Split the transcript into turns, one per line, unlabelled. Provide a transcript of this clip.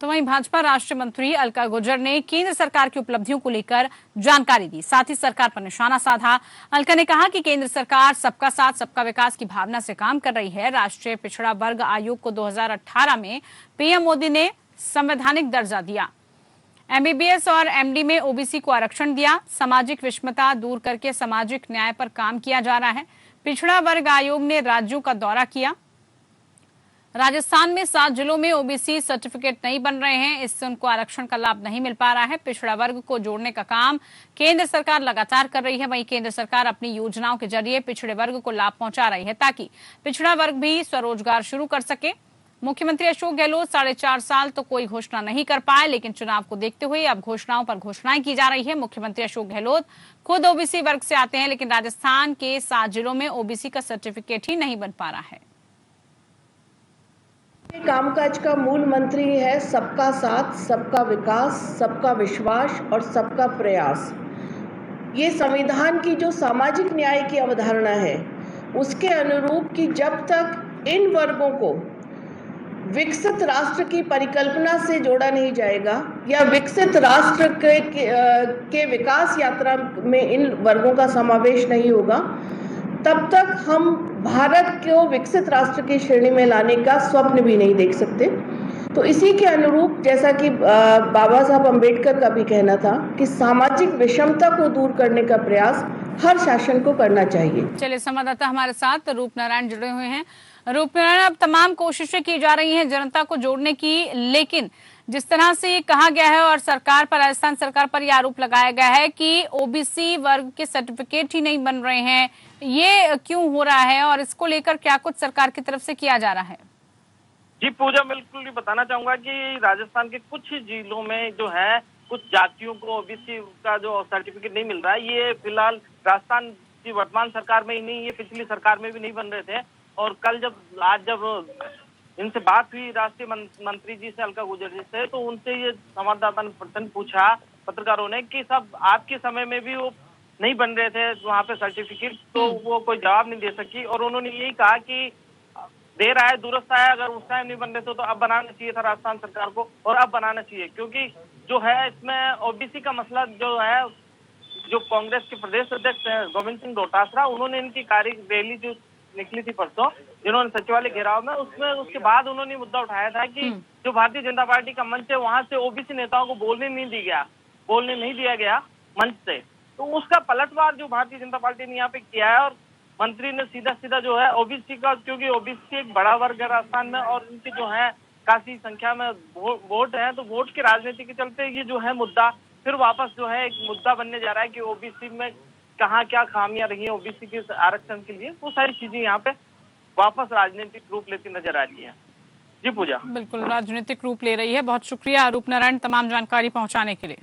तो वहीं भाजपा राष्ट्रीय मंत्री अलका गुर्जर ने केंद्र सरकार की उपलब्धियों को लेकर जानकारी दी, साथ ही सरकार पर निशाना साधा। अलका ने कहा कि केंद्र सरकार सबका साथ सबका विकास की भावना से काम कर रही है। राष्ट्रीय पिछड़ा वर्ग आयोग को 2018 में पीएम मोदी ने संवैधानिक दर्जा दिया। एमबीबीएस और एमडी में ओबीसी को आरक्षण दिया। सामाजिक विषमता दूर करके सामाजिक न्याय पर काम किया जा रहा है। पिछड़ा वर्ग आयोग ने राज्यों का दौरा किया। राजस्थान में 7 जिलों में ओबीसी सर्टिफिकेट नहीं बन रहे हैं, इससे उनको आरक्षण का लाभ नहीं मिल पा रहा है। पिछड़ा वर्ग को जोड़ने का काम केंद्र सरकार लगातार कर रही है। वहीं केंद्र सरकार अपनी योजनाओं के जरिए पिछड़े वर्ग को लाभ पहुंचा रही है ताकि पिछड़ा वर्ग भी स्वरोजगार शुरू कर सके। मुख्यमंत्री अशोक गहलोत 4.5 साल तो कोई घोषणा नहीं कर पाए, लेकिन चुनाव को देखते हुए अब घोषणाओं पर घोषणाएं की जा रही है। मुख्यमंत्री अशोक गहलोत खुद ओबीसी वर्ग से आते हैं, लेकिन राजस्थान के 7 जिलों में ओबीसी का सर्टिफिकेट ही नहीं बन पा रहा है।
कामकाज का मूल मंत्र ही है सबका साथ, सबका विकास, सबका विश्वास और सबका प्रयास। ये संविधान की जो सामाजिक न्याय की अवधारणा है उसके अनुरूप कि जब तक इन वर्गों को विकसित राष्ट्र की परिकल्पना से जोड़ा नहीं जाएगा या विकसित राष्ट्र के विकास यात्रा में इन वर्गों का समावेश नहीं होगा, तब तक हम भारत को विकसित राष्ट्र की श्रेणी में लाने का स्वप्न भी नहीं देख सकते। तो इसी के अनुरूप जैसा कि बाबा साहब अम्बेडकर का भी कहना था कि सामाजिक विषमता को दूर करने का प्रयास हर शासन को करना चाहिए।
चलिए, संवाददाता हमारे साथ रूपनारायण जुड़े हुए हैं। रूपनारायण, अब तमाम कोशिशें की जा रही हैं जनता को जोड़ने की, लेकिन जिस तरह से ये कहा गया है और सरकार पर, राजस्थान सरकार पर यह आरोप लगाया गया है कि ओबीसी वर्ग के सर्टिफिकेट ही नहीं बन रहे हैं, ये क्यों हो रहा है और इसको लेकर क्या कुछ सरकार की तरफ से किया जा रहा है?
जी पूजा, बिल्कुल बताना चाहूंगा कि राजस्थान के कुछ जिलों में जो है कुछ जातियों को ओबीसी का जो सर्टिफिकेट नहीं मिल रहा है। ये फिलहाल राजस्थान की वर्तमान सरकार में ही नहीं, ये पिछली सरकार में भी नहीं बन रहे थे। और कल जब इनसे बात हुई राष्ट्रीय मंत्री जी से, अलका गुर्जर जी से, तो उनसे ये संवाददाता ने प्रश्न पूछा पत्रकारों ने कि सब आपके समय में भी वो नहीं बन रहे थे वहाँ पे सर्टिफिकेट, तो वो कोई जवाब नहीं दे सकी। और उन्होंने यही कहा कि देर आए दुरुस्त आए, अगर उस टाइम नहीं बन रहे थे तो अब बनाना चाहिए था राजस्थान सरकार को, और अब बनाना चाहिए, क्योंकि जो है इसमें ओबीसी का मसला जो है, जो कांग्रेस के प्रदेश अध्यक्ष हैं गोविंद सिंह डोटासरा, उन्होंने इनकी रैली जो निकली थी परसों, जिन्होंने सचिवालय घेराव में, उसमें उसके बाद उन्होंने मुद्दा उठाया था कि जो भारतीय जनता पार्टी का मंच है वहां से ओबीसी नेताओं को बोलने नहीं दिया गया मंच से। तो उसका पलटवार जो भारतीय जनता पार्टी ने यहाँ पे किया है, और मंत्री ने सीधा जो है ओबीसी का, क्योंकि ओबीसी एक बड़ा वर्ग है राजस्थान में और इनके जो है काफी संख्या में वोट है, तो वोट की राजनीति के चलते ये जो है मुद्दा फिर वापस जो है एक मुद्दा बनने जा रहा है कि ओबीसी में कहाँ क्या खामियां रही हैं ओबीसी के आरक्षण के लिए। वो सारी चीजें यहाँ पे वापस राजनीतिक रूप लेती नजर आ रही है। जी पूजा,
बिल्कुल राजनीतिक रूप ले रही है। बहुत शुक्रिया रूपनारायण तमाम जानकारी पहुंचाने के लिए।